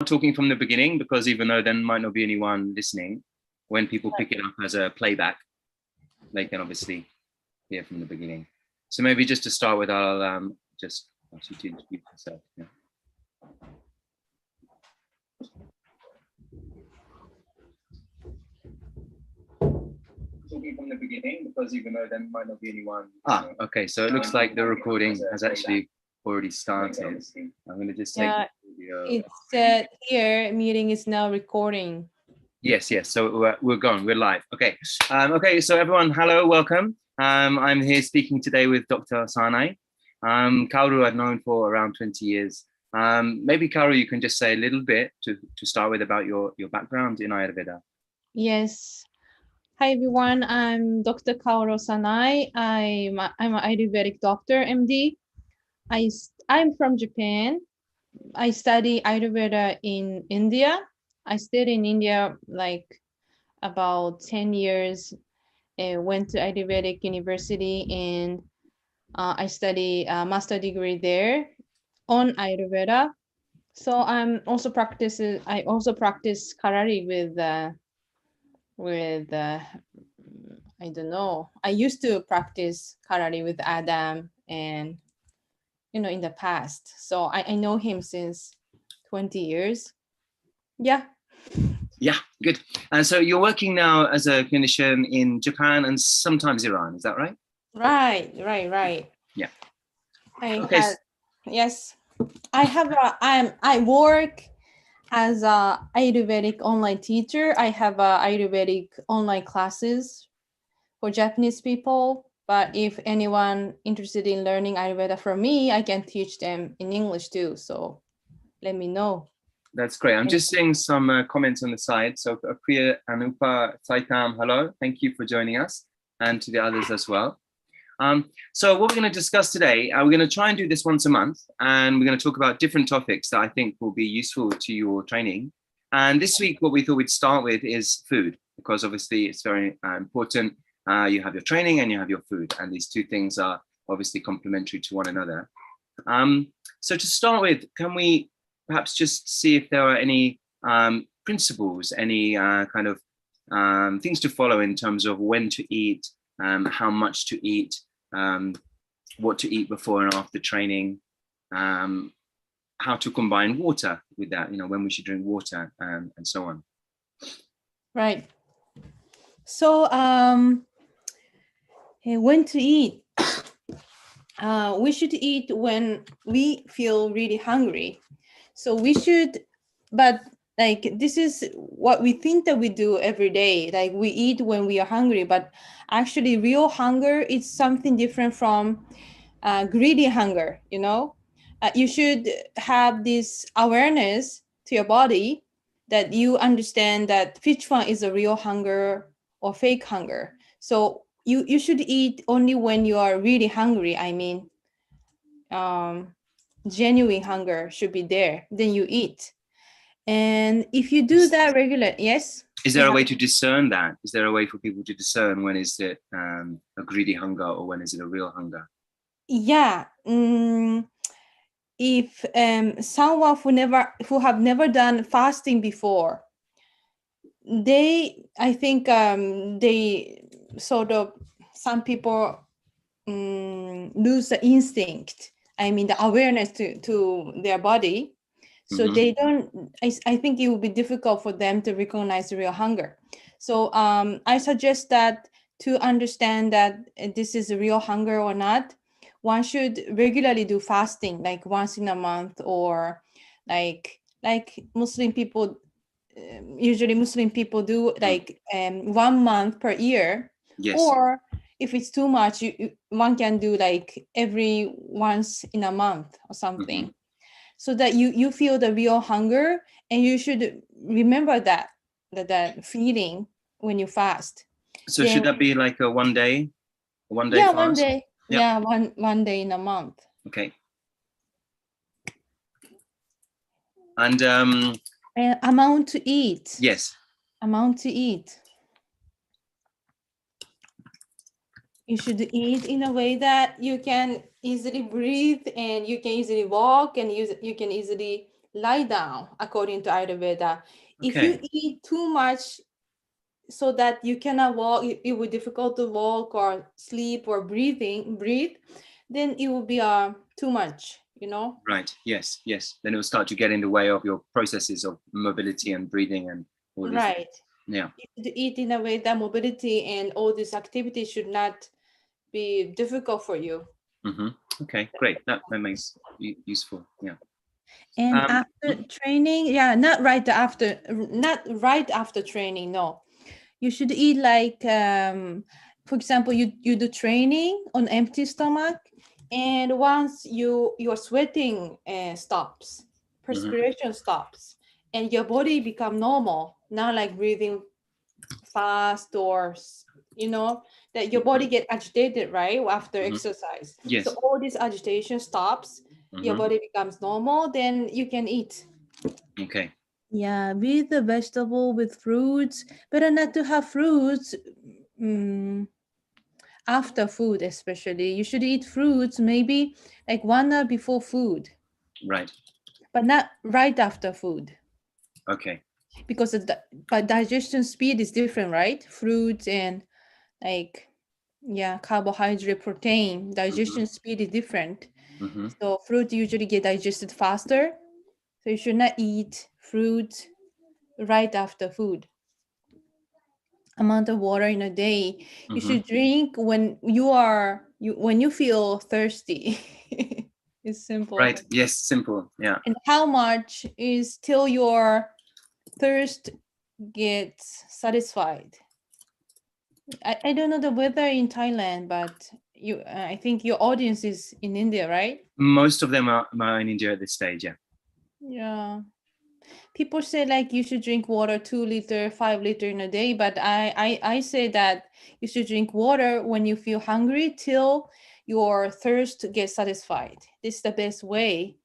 talking from the beginning, because even though there might not be anyone listening, when people pick it up as a playback, they can obviously hear from the beginning. So maybe just to start with, I'll just ask you to introduce yourself. Yeah. Talking from the beginning, because even though there might not be anyone. Okay. So it looks like the recording has actually already started. I'm going to just take the video. It said here, meeting is now recording. Yes. So we're going. We're live. Okay. Okay. So everyone, hello, welcome. I'm here speaking today with Dr. Osanai. Caoru I've known for around 20 years. Maybe Caoru, you can just say a little bit to start with about your background in Ayurveda. Yes. Hi everyone, I'm Dr. Caoru Osanai. I'm an Ayurvedic Doctor, MD. I'm from Japan. I study Ayurveda in India. I stayed in India like about 10 years. Went to Ayurvedic University and I study a master degree there on Ayurveda. So I also practice Kalari with I don't know. I used to practice Kalari with Adam and in the past. So I know him since 20 years. Yeah. Yeah, good. And so you're working now as a clinician in Japan and sometimes Iran, is that right? Right. Yeah. Yes. I work as a Ayurvedic online teacher. I have Ayurvedic online classes for Japanese people. But if anyone interested in learning Ayurveda from me, I can teach them in English too. So let me know. That's great. I'm just seeing some comments on the side. So Priya Anupa Saitam, hello. Thank you for joining us, and to the others as well. So what we're going to discuss today, we're going to try and do this once a month, and we're going to talk about different topics that I think will be useful to your training. And this week, what we thought we'd start with is food, because obviously it's very important. You have your training and you have your food, and these two things are obviously complementary to one another. So to start with, can we perhaps just see if there are any principles, any kind of things to follow in terms of when to eat, how much to eat, what to eat before and after training, how to combine water with that, when we should drink water, and so on. Right. So when to eat? We should eat when we feel really hungry. So we should, but like this is what we think that we do every day. Like we eat when we are hungry, but actually real hunger is something different from greedy hunger, You should have this awareness to your body that you understand that which one is a real hunger or fake hunger. So you should eat only when you are really hungry. I mean, genuine hunger should be there, then you eat. And if you do that regularly, yes. Is there a way to discern that? Is there a way for people to discern when is it a greedy hunger or when is it a real hunger? Yeah. If someone who have never done fasting before, I think they sort of, some people lose the instinct. I mean, the awareness to their body. So they don't, I think it will be difficult for them to recognize real hunger. So I suggest that to understand that this is a real hunger or not, one should regularly do fasting, like once in a month, or like Muslim people, usually Muslim people do like 1 month per year. Yes. Or if it's too much, one can do like every once in a month or something. So that you feel the real hunger, and you should remember that feeling when you fast. So should that be like a one day Yeah, fast? 1 day. Yeah, one day in a month. Okay. And amount to eat. Yes. Amount to eat. You should eat in a way that you can easily breathe, and you can easily walk, and you can easily lie down according to Ayurveda. If Okay. you eat too much so that you cannot walk, it will be difficult to walk or sleep or breathe, then it will be too much, Right. Yes. Yes. Then it will start to get in the way of your processes of mobility and breathing and all these Right. things. Yeah. You should eat in a way that mobility and all these activities should not be difficult for you. Okay, great. That makes useful. Yeah. And after training, not right after training, no. You should eat like, for example, you do training on empty stomach, and once your sweating stops, perspiration stops, and your body become normal, not like breathing fast or that your body get agitated right after exercise. Yes. So all this agitation stops, your body becomes normal, then you can eat. Okay. Yeah, with the vegetable, with fruits. Better not to have fruits after food, especially. You should eat fruits maybe like 1 hour before food. Right. But not right after food. Okay. Because but digestion speed is different, right? Fruits and like, carbohydrate, protein, digestion speed is different. So fruit usually get digested faster. So you should not eat fruit right after food. Amount of water in a day you should drink when you feel thirsty. It's simple. Right. Yes. Simple. Yeah. And how much is till your thirst gets satisfied. I don't know the weather in Thailand, but I think your audience is in India, right? Most of them are in India at this stage. Yeah. Yeah. People say like you should drink water 2 liter, 5 liter in a day, but I say that you should drink water when you feel hungry till your thirst gets satisfied. This is the best way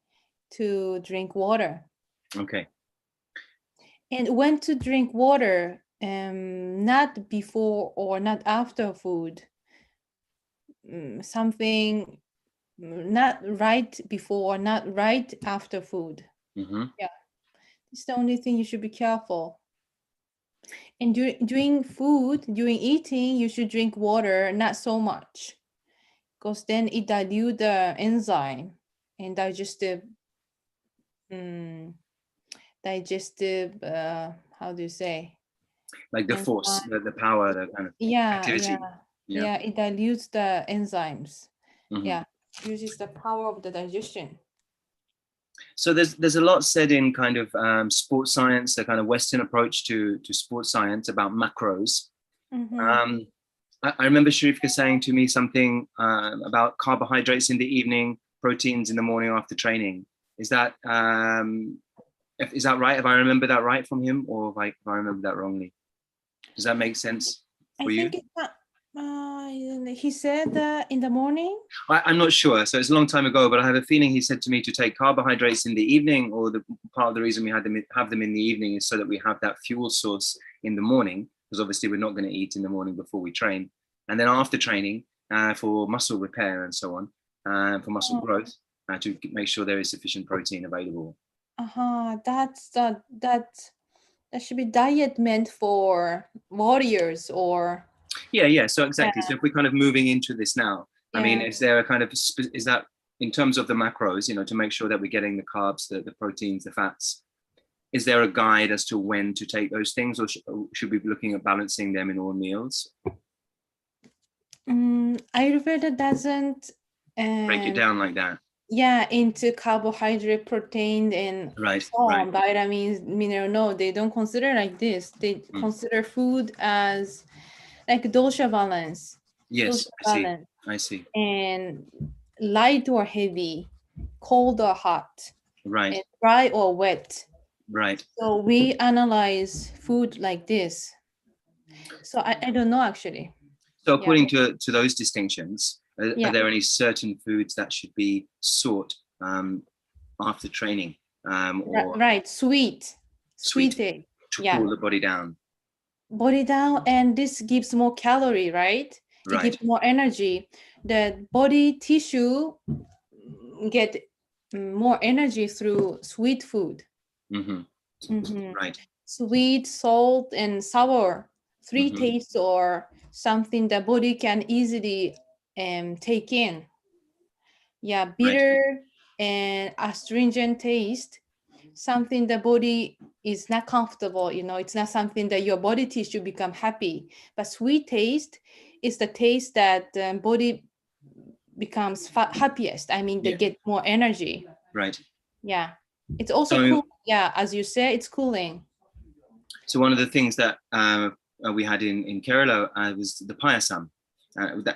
to drink water. Okay. And when to drink water, not before or not after food. Something not right before or not right after food. Yeah, it's the only thing you should be careful. And during eating, you should drink water, not so much, because then it dilute the enzyme and digestive, how do you say? Like the force, the power, the kind of activity. Yeah, it dilutes the enzymes. Yeah, uses the power of the digestion. So there's a lot said in kind of sports science, the kind of Western approach to sports science about macros. I remember Sherifka saying to me something about carbohydrates in the evening, proteins in the morning after training. Is that right? Have I remembered that right from him, or if I remember that wrongly? Does that make sense for you? Think he said that in the morning. I'm not sure. So it's a long time ago, but I have a feeling he said to me to take carbohydrates in the evening, or the part of the reason we have them in the evening is so that we have that fuel source in the morning, because obviously we're not going to eat in the morning before we train. And then after training, for muscle repair and so on, for muscle growth, to make sure there is sufficient protein available. That should be diet meant for warriors or. Yeah. So exactly. So if we're kind of moving into this now, I mean, is there a kind of, is that in terms of the macros, to make sure that we're getting the carbs, the proteins, the fats, is there a guide as to when to take those things, or should we be looking at balancing them in all meals? Ayurveda doesn't break it down like that. Yeah, into carbohydrate, protein, and vitamins, mineral. No, they don't consider like this. They consider food as like dosha balance. Yes, dosha I see. And light or heavy, cold or hot, right, and dry or wet. Right. So we analyze food like this. So I don't know actually. So according to those distinctions, are there any certain foods that should be sought after training? Or sweet to cool the body down. And this gives more calorie, right? It gives more energy. The body tissue get more energy through sweet food. Right. Sweet, salt, and sour, three tastes or something the body can easily take in. Yeah, bitter and astringent taste, something the body is not comfortable, it's not something that your body tissue become happy. But sweet taste is the taste that body becomes happiest. I mean, they get more energy. Right. Yeah. It's also cool. Yeah, as you say, it's cooling. So one of the things that we had in Kerala was the payasam.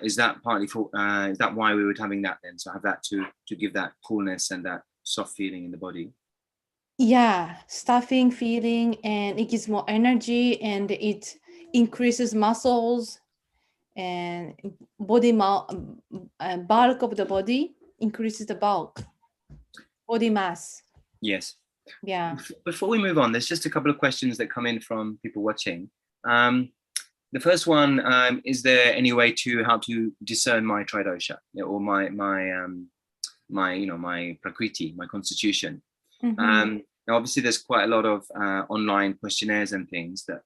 Is that partly for? Is that why we were having that then? So have that to give that coolness and that soft feeling in the body. Yeah, stuffing feeling, and it gives more energy, and it increases muscles and body bulk of the body, increases the bulk, body mass. Yes. Yeah. Before we move on, there's just a couple of questions that come in from people watching. The first one, is there any way to help to discern my tridosha or my prakriti, my constitution? Now, obviously, there's quite a lot of online questionnaires and things that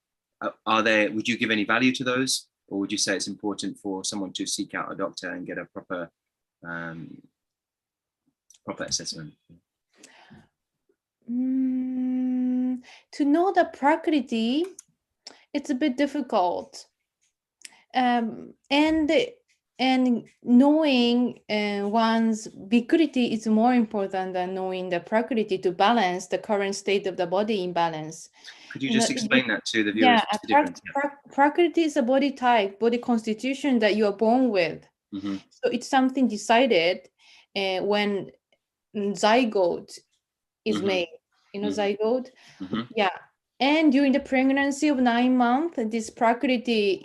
are there. Would you give any value to those, or would you say it's important for someone to seek out a doctor and get a proper assessment? To know the prakriti, it's a bit difficult, and knowing one's vikriti is more important than knowing the prakriti to balance the current state of the body in balance. Could you just explain that to the viewers? Yeah, prakriti is a body type, body constitution that you are born with. So it's something decided when zygote is made. Zygote. Yeah. And during the pregnancy of 9 months, this prakriti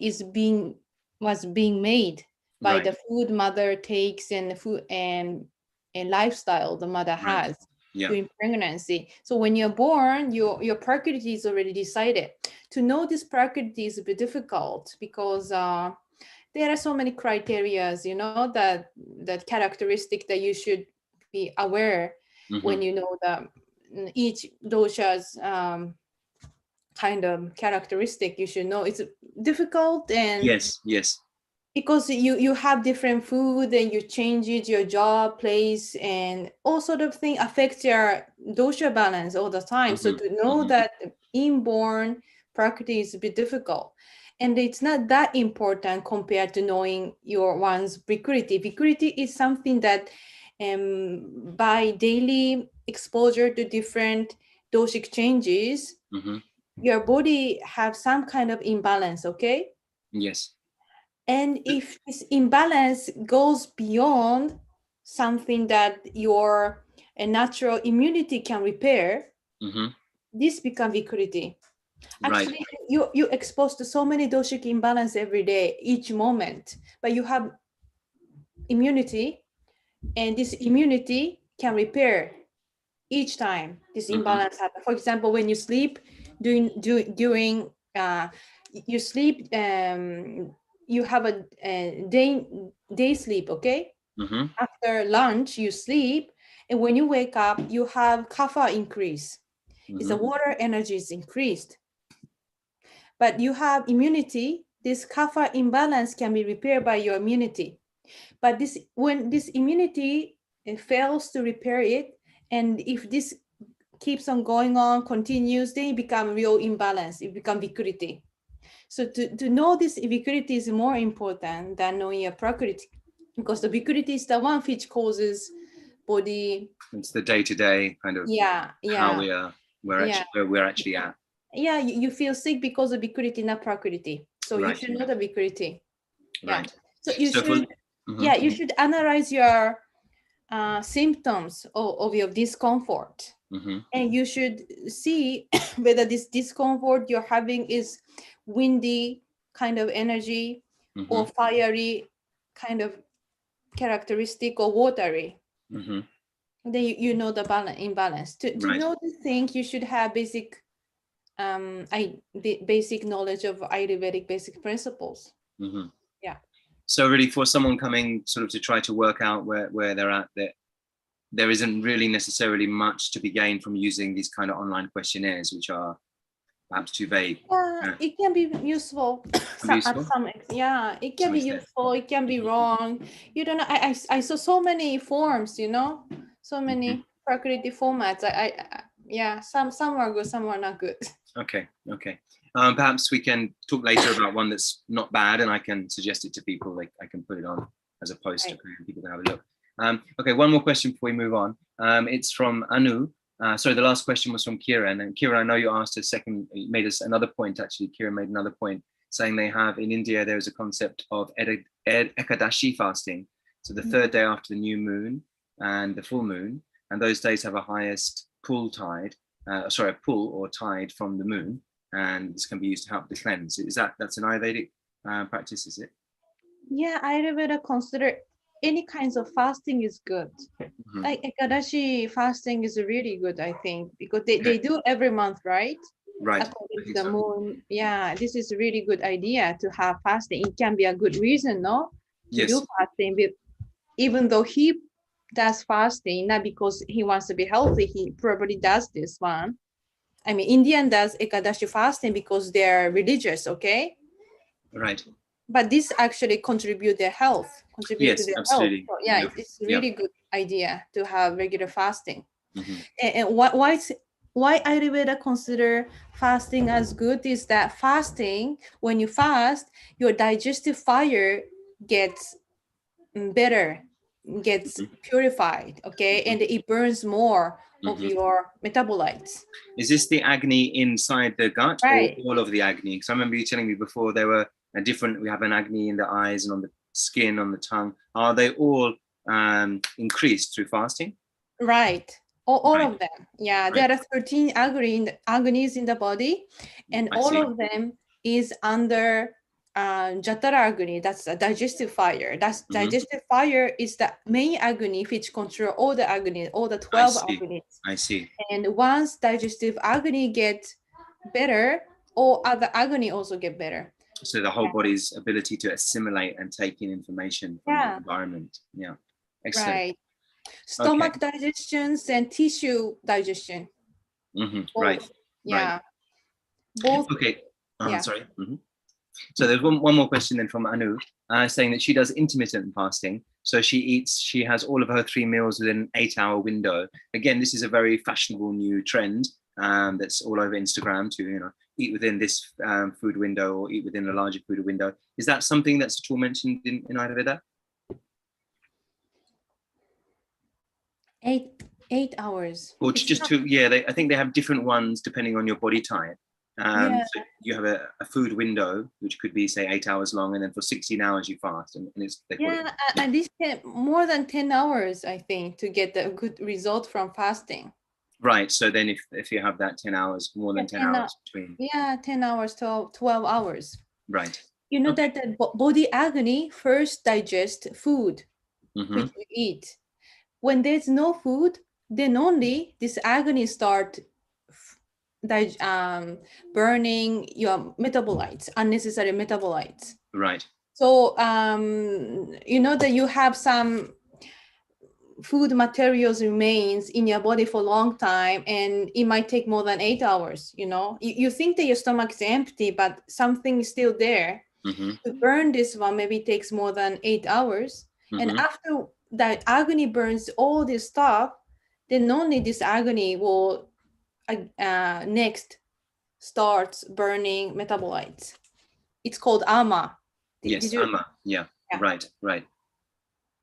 was being made by the food mother takes and the food and lifestyle the mother has during pregnancy. So when you're born, your prakriti is already decided. To know this prakriti is a bit difficult because there are so many criteria, that characteristic that you should be aware when you know that each dosha's kind of characteristic. You should know it's difficult, and yes, because you have different food and you change it, your job, place, and all sort of thing affects your dosha balance all the time. So to know that inborn prakriti is a bit difficult, and it's not that important compared to knowing your one's vikriti. Vikriti is something that by daily exposure to different doshic changes, your body have some kind of imbalance. Okay. Yes. And if this imbalance goes beyond something that your natural immunity can repair, this becomes vikriti. Actually, you exposed to so many doshic imbalance every day, each moment, but you have immunity, and this immunity can repair each time this imbalance happens. For example, when you sleep, during you sleep, you have a day sleep, okay? After lunch, you sleep, and when you wake up, you have kapha increase. It's the water energy is increased. But you have immunity, this kapha imbalance can be repaired by your immunity. But when this immunity fails to repair it, and if this keeps on going on, continues, then it becomes real imbalance. It becomes vikriti. So to know this vikriti is more important than knowing your prakriti, because the vikriti is the one which causes body. It's the day-to-day kind of how we are, where we're actually at. Yeah, you feel sick because of vikriti, not prakriti. So you should know the vikriti. Right. So you should. You should analyze your symptoms of your discomfort, and you should see whether this discomfort you're having is windy kind of energy or fiery kind of characteristic or watery. Then you know the imbalance. To know the thing, you should have basic basic knowledge of Ayurvedic basic principles. So really, for someone coming sort of to try to work out where they're at, that there isn't really necessarily much to be gained from using these kind of online questionnaires, which are perhaps too vague. It can be useful. Yeah, it can be useful. It can be wrong. You don't know. I saw so many forms, you know, so many Prakriti formats. Yeah, some are good, some are not good. Okay. Perhaps we can talk later about one that's not bad, and I can suggest it to people. Like I can put it on as a post for people to have a look. Okay, one more question before we move on. It's from Anu. Sorry, the last question was from Kiran. And Kiran, I know you asked you made us another point, actually. Kiran made another point saying they have, in India, there's a concept of Ekadashi fasting. So the third day after the new moon and the full moon, and those days have a highest pull or tide from the moon. And this can be used to help the cleanse. That's an Ayurvedic practice, is it? Yeah, Ayurveda consider any kinds of fasting is good. Like Ekadashi fasting is really good, I think, because they do every month, right? Right. According to the moon. Yeah, this is a really good idea to have fasting. It can be a good reason, no? To do fasting, but even though he does fasting, not because he wants to be healthy, he probably does this one. I mean, Indian does Ekadashi fasting because they're religious, okay? Right. But this actually contribute to their health. Yes, absolutely. So, yeah, it's a really good idea to have regular fasting. And why Ayurveda consider fasting as good is that fasting, when you fast, your digestive fire gets better, gets purified, okay? And it burns more of your metabolites. Is this the Agni inside the gut, right, or all of the Agni? Because I remember you telling me before there were we have an Agni in the eyes and on the skin, on the tongue. Are they all increased through fasting? Right. All of them. Yeah, there are 13 Agnis in the body, and all of them is under Jatara Agni. That's a digestive fire. That's digestive fire is the main Agni which control all the Agni, all the 12 Agnis. I see. And once digestive Agni get better, all other Agni also get better. So the whole body's ability to assimilate and take in information from the environment. Yeah. Excellent. Right. Stomach digestions and tissue digestion. Right. Yeah. Right. Both. Okay. Sorry. So there's one more question then from Anu, saying that she does intermittent fasting. So she has all of her 3 meals within an 8-hour window. Again, this is a very fashionable new trend that's all over Instagram to, eat within this food window or eat within a larger food window. Is that something that's at all mentioned in Ayurveda? 8 hours. Or I think they have different ones depending on your body type. So you have a food window, which could be, say, 8 hours long, and then for 16 hours you fast. And it's and this more than 10 hours, I think, to get a good result from fasting. Right. So then if you have that 10 hours, more than 10 hours between. Yeah, 10 hours, 12 hours. Right. You know that the body Agni first digest food, which we eat. When there's no food, then only this Agni start burning your metabolites, unnecessary metabolites. Right. So you know that you have some food materials remains in your body for a long time, and it might take more than 8 hours. You think that your stomach is empty, but something is still there. To burn this one maybe takes more than 8 hours. And after that Agni burns all this stuff, then only this Agni will next starts burning metabolites. It's called ama. Yes, ama. Yeah. Right.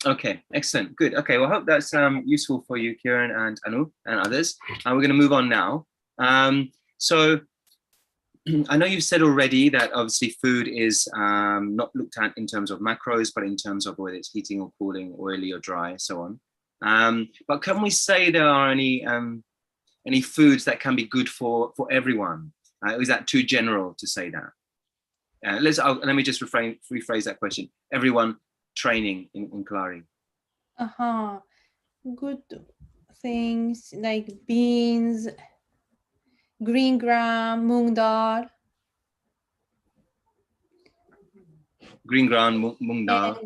Okay, excellent. Good. Okay, well, I hope that's useful for you, Kiran and Anu and others. We're going to move on now. So I know you've said already that obviously food is not looked at in terms of macros, but in terms of whether it's heating or cooling, oily or dry, so on. But can we say there are any foods that can be good for everyone? Is that too general to say that? Let me just rephrase that question. Everyone training in Kalari. Good things like beans, green gram, moong dal. Green gram, moong dal.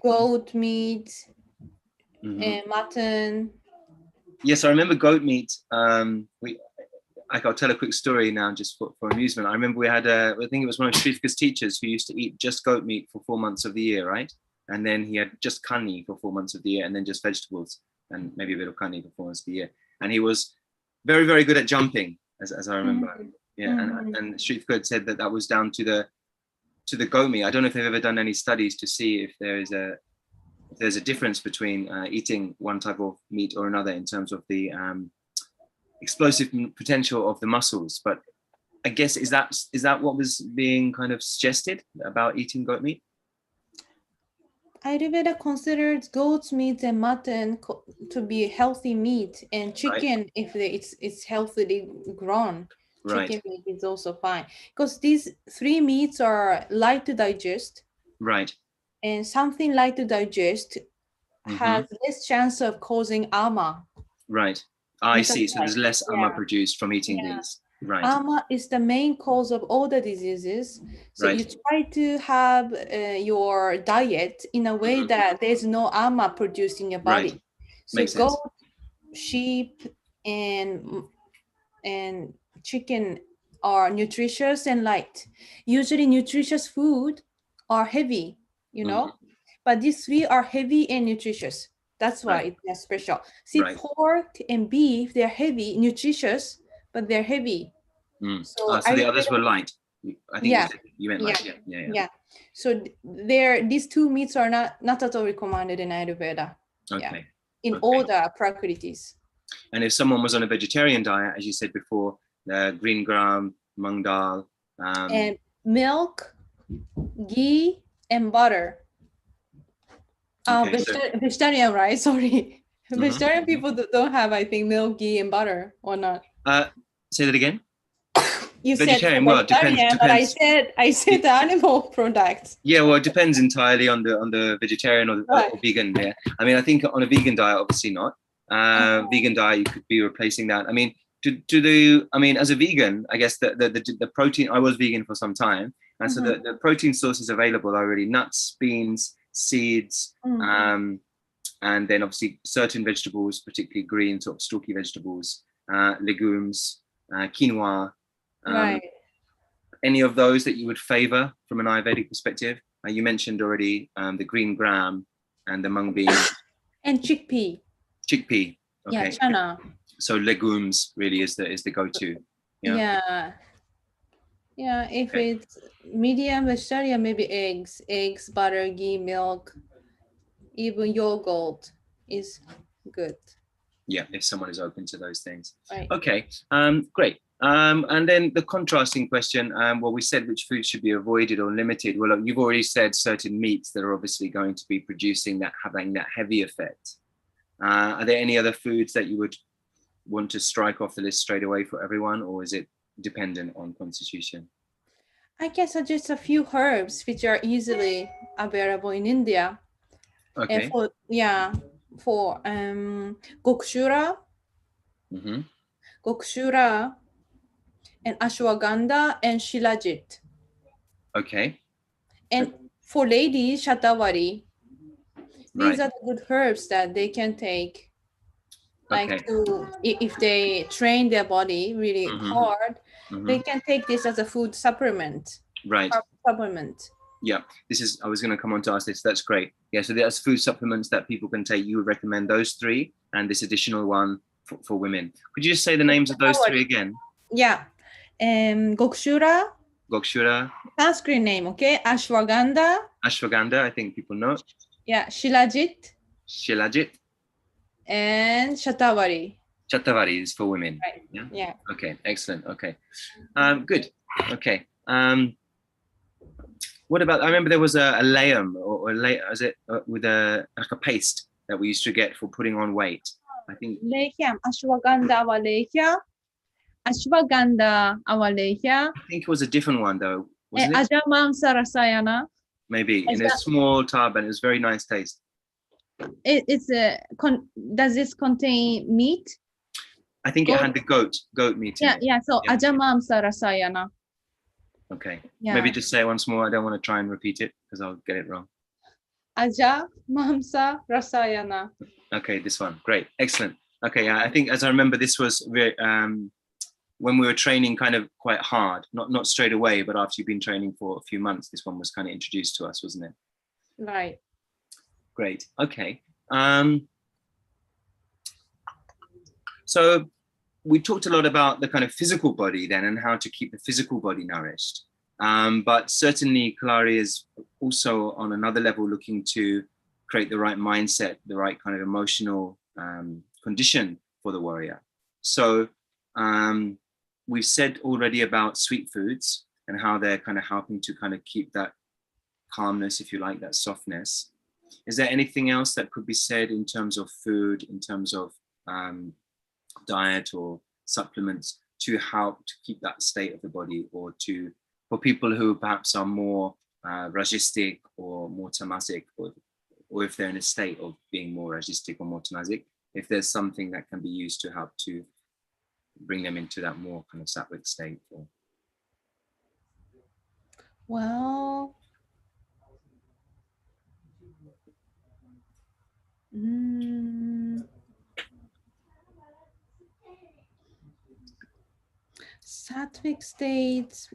Goat meat, and mutton, Yes, I remember goat meat. I'll tell a quick story now, just for amusement. I remember we had I think it was one of Shrifka's teachers who used to eat just goat meat for 4 months of the year, right? And then he had just kani for 4 months of the year, and then just vegetables and maybe a bit of kani for 4 months of the year. And he was very, very good at jumping, as I remember. Yeah, and Shrifka had said that was down to the goat meat. I don't know if they've ever done any studies to see if there's a difference between eating one type of meat or another in terms of the explosive potential of the muscles. But I guess is that what was being kind of suggested about eating goat meat? Ayurveda considers goat's meat and mutton to be healthy meat, and chicken, if it's healthily grown, chicken meat is also fine, because these 3 meats are light to digest. Right. And something light to digest has less chance of causing ama. Right. I see. So there's less ama produced from eating these. Right. Ama is the main cause of all the diseases. So you try to have your diet in a way that there's no ama produced in your body. Right. So goat, sheep, and chicken are nutritious and light. Usually nutritious food are heavy, but these 3 are heavy and nutritious. That's why it's special. See, pork and beef, they're heavy, nutritious, but they're heavy. So the others were light. I think you meant light. Yeah. So these 2 meats are not at all recommended in Ayurveda. Okay. In all the prakritis. And if someone was on a vegetarian diet, as you said before, green gram, mung dal, and milk, ghee, and butter. Vegetarian, right? Sorry. Vegetarian people don't have, I think, milk, ghee, and butter, or not? Say that again. You vegetarian, said vegetarian, but I said the animal products. Yeah, well, it depends entirely on the vegetarian or vegan. Yeah, I mean, I think on a vegan diet, obviously not. Vegan diet, you could be replacing that. I mean, as a vegan, I guess the protein. I was vegan for some time, and so the protein sources available are really nuts, beans, seeds, and then obviously certain vegetables, particularly green, sort of stalky vegetables, legumes, quinoa. Any of those that you would favor from an Ayurvedic perspective? You mentioned already the green gram and the mung bean. And chickpea. Okay. Yeah, chana. So legumes really is the go-to. Yeah. If it's medium vegetarian, maybe eggs, butter, ghee, milk, even yogurt is good. Yeah, if someone is open to those things. Right. Okay. Great. And then the contrasting question, well, we said which foods should be avoided or limited. Well, you've already said certain meats that are obviously going to be having that heavy effect. Are there any other foods that you would want to strike off the list straight away for everyone, or is it dependent on constitution? I guess just a few herbs which are easily available in India. Okay. For gokshura, gokshura, and ashwagandha and shilajit. Okay. And for ladies, shatavari. These are the good herbs that they can take, if they train their body really hard, they can take this as a food supplement. Right. Supplement. Yeah, I was going to come on to ask this. That's great. Yeah, so there's food supplements that people can take. You would recommend those 3 and this additional one for women. Could you just say the names of those 3 again? Yeah. Gokshura. Sanskrit name, okay? Ashwagandha, I think people know. Yeah, Shilajit. And Shatavari. Shatavari is for women. Right. Yeah. Okay, excellent. Okay. Good. Okay. What about, I remember there was a layam with a paste that we used to get for putting on weight. I think. Lehyam, ashwagandha avalehya. I think it was a different one though. Wasn't it? Ajamamsa rasayana. Maybe in a small tub, and it was very nice taste. Does this contain meat? I think it had the goat meat. Yeah. So ajamamsa rasayana. Okay. Yeah. Maybe just say it once more. I don't want to try and repeat it because I'll get it wrong. Ajamamsa rasayana. Okay, this one. Great. Excellent. Okay, yeah, I think as I remember, this was when we were training kind of quite hard, not straight away, but after you've been training for a few months, this one was kind of introduced to us, wasn't it? Right. Great. Okay. So we talked a lot about the kind of physical body then and how to keep the physical body nourished. But certainly Kalari is also on another level looking to create the right mindset, the right kind of emotional condition for the warrior. So we've said already about sweet foods and how they're kind of helping to kind of keep that calmness, if you like, that softness. Is there anything else that could be said in terms of food, in terms of diet or supplements to help to keep that state of the body, or to, for people who perhaps are more rajastic or more tamasic, or if they're in a state of being more rajastic or more tamasic, if there's something that can be used to help to bring them into that more kind of sattvic state? Or... Well, sattvic states.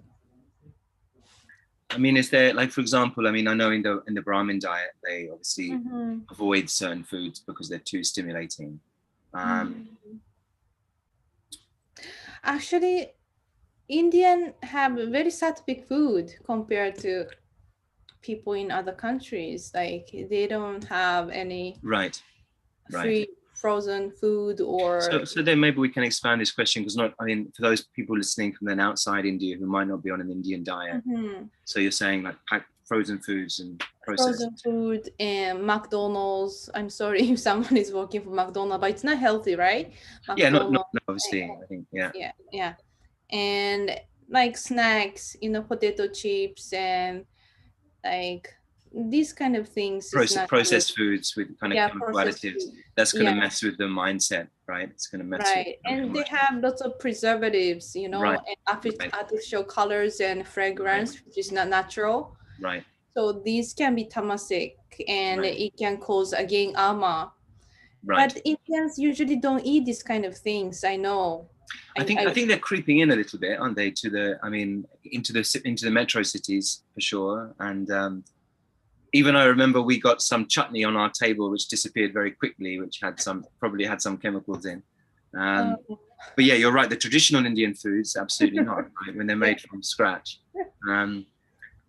I mean, is there, like, for example, I mean, I know in the Brahmin diet, they obviously avoid certain foods because they're too stimulating. Actually, Indian have very sattvic food compared to people in other countries. Like they don't have any free frozen food or. So then maybe we can expand this question, because I mean, for those people listening from then outside India who might not be on an Indian diet. So you're saying like packed frozen foods and processed. Frozen food and McDonald's. I'm sorry if someone is working for McDonald's, but it's not healthy, right? Yeah, not obviously. I think yeah, and like snacks, potato chips and like these kind of things. Processed foods with kind of chemical additives. That's going to mess with the mindset, right? It's going to mess with and they have lots of preservatives, and artificial colors and fragrance, which is not natural. Right. So these can be tamasic, and it can cause again ama. Right. But Indians usually don't eat these kind of things. I know. I think they're creeping in a little bit, aren't they? Into the metro cities for sure. And even I remember we got some chutney on our table which disappeared very quickly, which probably had some chemicals in. But yeah, you're right. The traditional Indian foods, absolutely not, right? When they're made from scratch.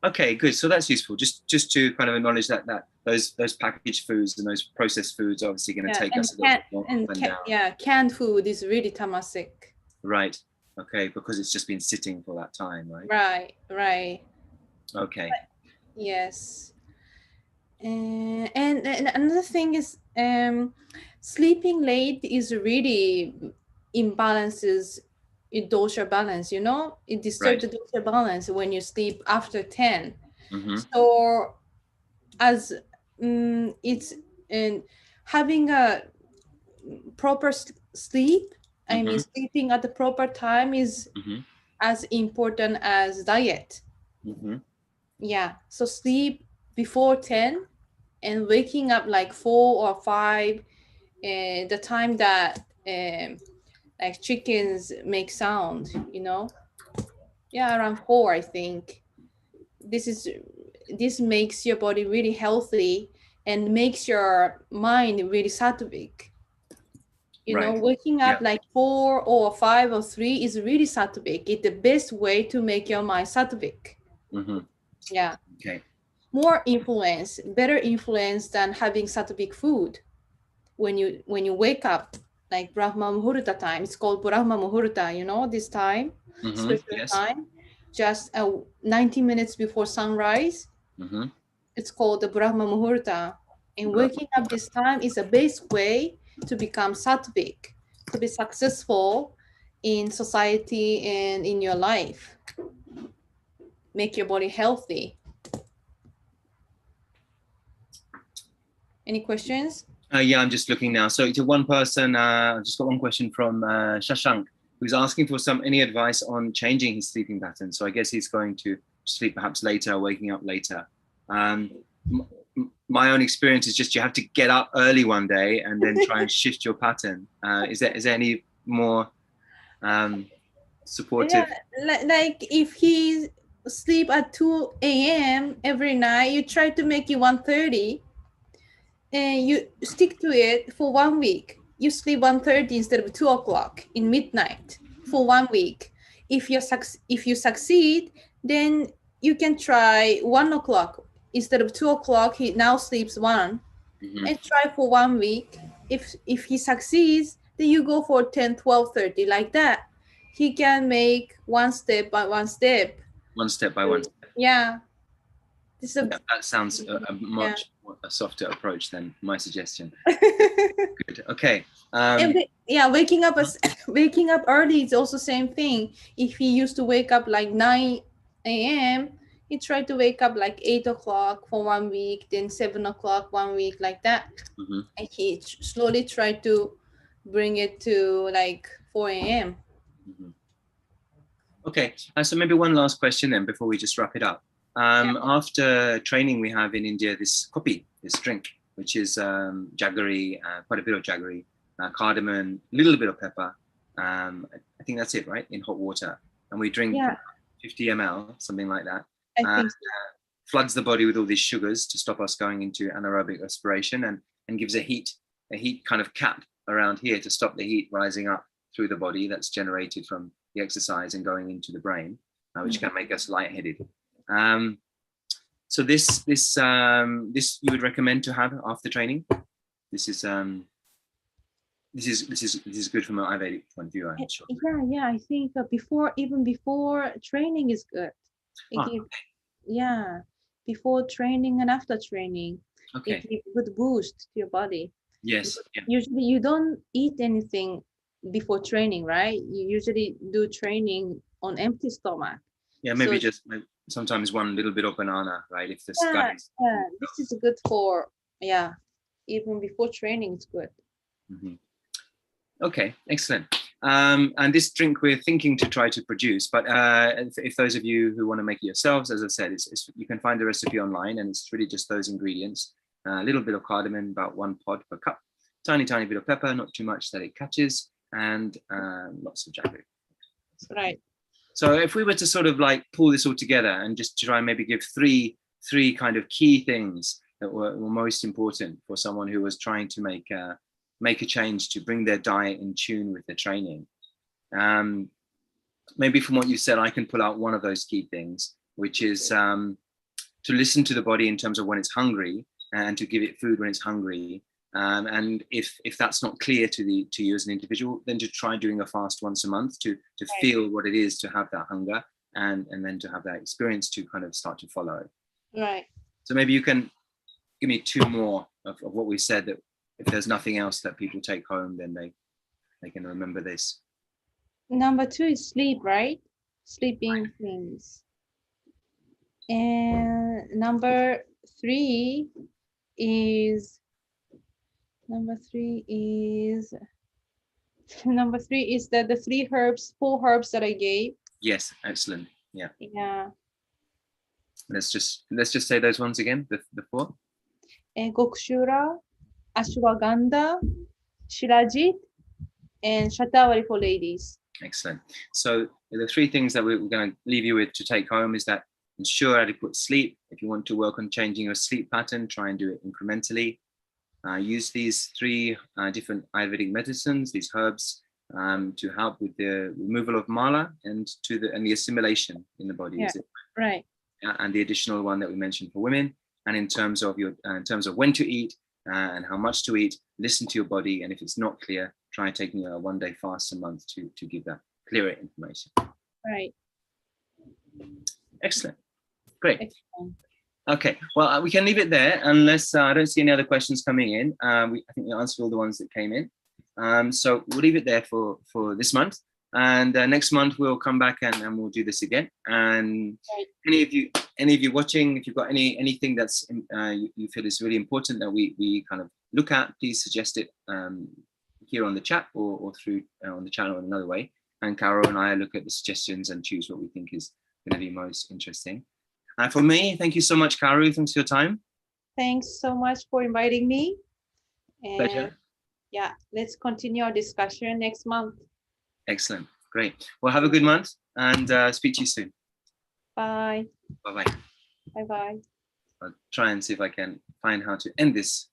Okay, good. So that's useful. Just to kind of acknowledge that those packaged foods and those processed foods are obviously going to take us a little bit more. Yeah, canned food is really tamasic. Right. Okay, because it's just been sitting for that time, right? Right. Okay. Yes. And another thing is sleeping late is really imbalances in dosha balance, it disturbs the dosha balance when you sleep after 10. So as it's having a proper sleep, I mean sleeping at the proper time is as important as diet. Yeah, so sleep before 10 and waking up like 4 or 5, the time that like chickens make sound, around 4, I think. This makes your body really healthy and makes your mind really sattvic. Waking up like 4 or 5 or 3 is really sattvic. It's the best way to make your mind sattvic. Yeah. Okay. More influence, better influence than having sattvic food. When you wake up, like Brahma Muhurta time, it's called Brahma Muhurta, this time, special time, just 90 minutes before sunrise. It's called the Brahma Muhurta. And waking up this time is the best way to become sattvic, to be successful in society and in your life. Make your body healthy. Any questions? Yeah, I'm just looking now. So to one person, I've just got one question from Shashank, who's asking for any advice on changing his sleeping pattern. So I guess he's going to sleep perhaps later, waking up later. my own experience is just you have to get up early one day and then try and shift your pattern. Is there any more supportive? Yeah, like if he sleep at 2 a.m. every night, you try to make it 1:30 and you stick to it for 1 week. You sleep 1:30 instead of 2 o'clock in midnight for 1 week. If you succeed, then you can try 1 o'clock instead of 2 o'clock. He now sleeps 1 and try for 1 week. If he succeeds, then you go for 10, 12:30 like that. He can make one step by one step. One step by one step. Yeah. That sounds a much a softer approach than my suggestion. Good. Okay. Waking up early is also same thing. If he used to wake up like 9 a.m., he tried to wake up like 8 o'clock for 1 week, then 7 o'clock 1 week like that. And he slowly tried to bring it to like 4 a.m. Okay, so maybe one last question then before we just wrap it up. After training, we have in India this kopi, this drink, which is jaggery, quite a bit of jaggery, cardamom, a little bit of pepper. I think that's it, right? In hot water. And we drink 50 ml, something like that. I think so. Floods the body with all these sugars to stop us going into anaerobic respiration and gives a heat kind of cap around here to stop the heat rising up through the body that's generated from the exercise and going into the brain, which can make us lightheaded. So this you would recommend to have after training. This is good from an Ayurvedic point of view, I'm sure. Yeah. I think before training is good. Before training and after training, it gives good boost to your body. Yes. Usually you don't eat anything before training, right? You usually do training on empty stomach. Yeah, maybe just sometimes one little bit of banana, right? If the sky is... this is good for even before training, it's good. Okay, excellent. And this drink we're thinking to try to produce, but if those of you who want to make it yourselves, as I said, you can find the recipe online, and it's really just those ingredients. A little bit of cardamom, about 1 pod per cup, tiny bit of pepper, not too much that it catches, and lots of jaggery. Right. So if we were to sort of like pull this all together and just try and maybe give three kind of key things that were most important for someone who was trying to make a change to bring their diet in tune with their training. Maybe from what you said, I can pull out one of those key things, which is to listen to the body in terms of when it's hungry and to give it food when it's hungry. And if that's not clear to you as an individual, then to try doing a fast once a month to feel what it is to have that hunger and then to have that experience to kind of start to follow. Right. So maybe you can give me 2 more of what we said, that if there's nothing else that people take home, then they can remember this. Number 2 is sleep, right? Sleeping things. And number 3 is that the 4 herbs that I gave. Yes, excellent. Yeah. Yeah. Let's just say those ones again, the 4. Gokshura, ashwagandha, shilajit, and shatavari for ladies. Excellent. So the 3 things that we're going to leave you with to take home is that ensure adequate sleep. If you want to work on changing your sleep pattern, try and do it incrementally. Use these 3 different Ayurvedic medicines, these herbs, to help with the removal of mala and the assimilation in the body. Yeah, is it? Right. And the additional one that we mentioned for women. And in terms of when to eat and how much to eat, listen to your body. And if it's not clear, try taking a 1-day fast a month to give that clearer information. Right. Excellent. Great. Excellent. Okay, well, we can leave it there unless I don't see any other questions coming in. I think we answered all the ones that came in. So we'll leave it there for this month. And next month we'll come back and we'll do this again. And any of you watching, if you've got anything that's you feel is really important that we kind of look at, please suggest it here on the chat or through on the channel in another way. And Caoru and I look at the suggestions and choose what we think is going to be most interesting. For me, thank you so much, Caoru. Thanks for your time. thanks so much for inviting me. And Pleasure. yeah, let's continue our discussion next month. Excellent. Great. Well, have a good month and speak to you soon. Bye. Bye-bye. Bye-bye. I'll try and see if I can find how to end this